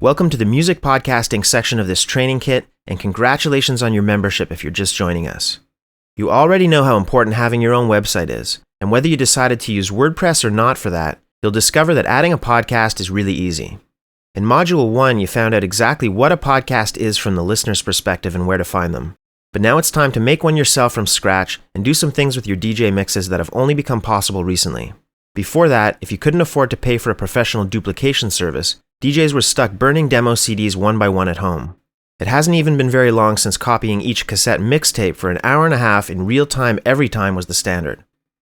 Welcome to the music podcasting section of this training kit, and congratulations on your membership if you're just joining us. You already know how important having your own website is, and whether you decided to use WordPress or not for that, you'll discover that adding a podcast is really easy. In Module 1, you found out exactly what a podcast is from the listener's perspective and where to find them. But now it's time to make one yourself from scratch and do some things with your DJ mixes that have only become possible recently. Before that, if you couldn't afford to pay for a professional duplication service, DJs were stuck burning demo CDs one by one at home. It hasn't even been very long since copying each cassette mixtape for an hour and a half in real time every time was the standard.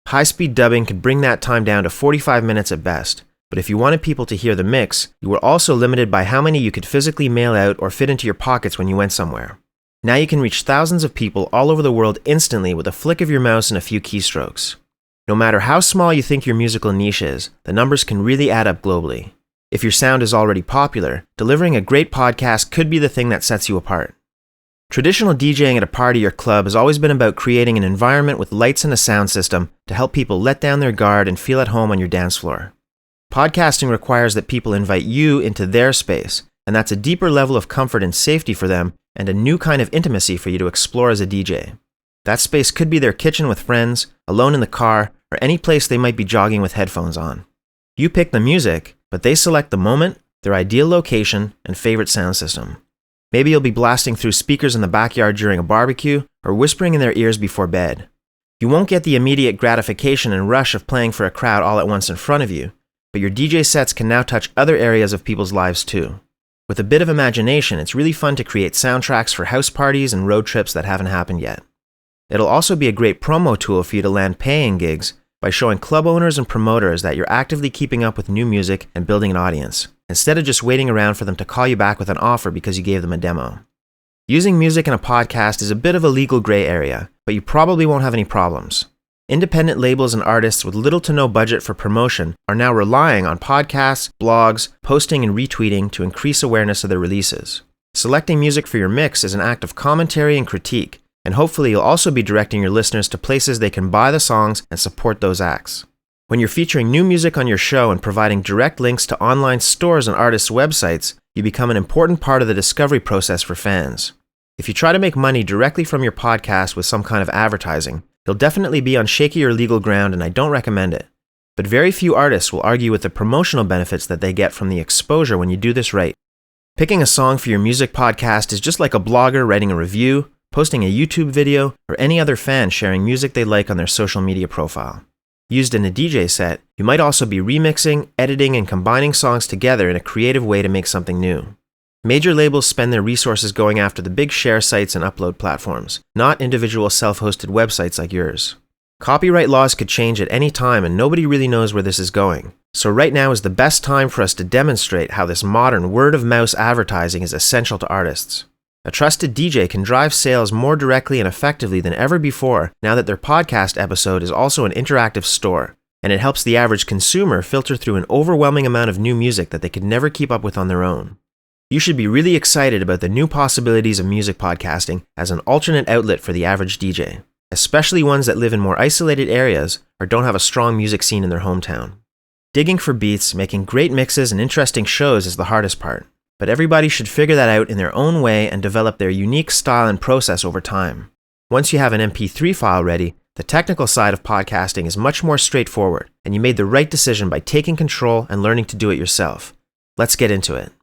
High-speed dubbing could bring that time down to 45 minutes at best, but if you wanted people to hear the mix, you were also limited by how many you could physically mail out or fit into your pockets when you went somewhere. Now you can reach thousands of people all over the world instantly with a flick of your mouse and a few keystrokes. No matter how small you think your musical niche is, the numbers can really add up globally. If your sound is already popular, delivering a great podcast could be the thing that sets you apart. Traditional DJing at a party or club has always been about creating an environment with lights and a sound system to help people let down their guard and feel at home on your dance floor. Podcasting requires that people invite you into their space, and that's a deeper level of comfort and safety for them and a new kind of intimacy for you to explore as a DJ. That space could be their kitchen with friends, alone in the car, or any place they might be jogging with headphones on. You pick the music, but they select the moment, their ideal location, and favorite sound system. Maybe you'll be blasting through speakers in the backyard during a barbecue or whispering in their ears before bed. You won't get the immediate gratification and rush of playing for a crowd all at once in front of you, but your DJ sets can now touch other areas of people's lives too. With a bit of imagination, it's really fun to create soundtracks for house parties and road trips that haven't happened yet. It'll also be a great promo tool for you to land paying gigs by showing club owners and promoters that you're actively keeping up with new music and building an audience, instead of just waiting around for them to call you back with an offer because you gave them a demo. Using music in a podcast is a bit of a legal gray area, but you probably won't have any problems. Independent labels and artists with little to no budget for promotion are now relying on podcasts, blogs, posting and retweeting to increase awareness of their releases. Selecting music for your mix is an act of commentary and critique, and hopefully you'll also be directing your listeners to places they can buy the songs and support those acts. When you're featuring new music on your show and providing direct links to online stores and artists' websites, you become an important part of the discovery process for fans. If you try to make money directly from your podcast with some kind of advertising, you'll definitely be on shakier legal ground, and I don't recommend it. But very few artists will argue with the promotional benefits that they get from the exposure when you do this right. Picking a song for your music podcast is just like a blogger writing a review, posting a YouTube video, or any other fan sharing music they like on their social media profile. Used in a DJ set, you might also be remixing, editing, and combining songs together in a creative way to make something new. Major labels spend their resources going after the big share sites and upload platforms, not individual self-hosted websites like yours. Copyright laws could change at any time, and nobody really knows where this is going. So right now is the best time for us to demonstrate how this modern word-of-mouth advertising is essential to artists. A trusted DJ can drive sales more directly and effectively than ever before now that their podcast episode is also an interactive store, and it helps the average consumer filter through an overwhelming amount of new music that they could never keep up with on their own. You should be really excited about the new possibilities of music podcasting as an alternate outlet for the average DJ, especially ones that live in more isolated areas or don't have a strong music scene in their hometown. Digging for beats, making great mixes, and interesting shows is the hardest part. But everybody should figure that out in their own way and develop their unique style and process over time. Once you have an MP3 file ready, the technical side of podcasting is much more straightforward, and you made the right decision by taking control and learning to do it yourself. Let's get into it.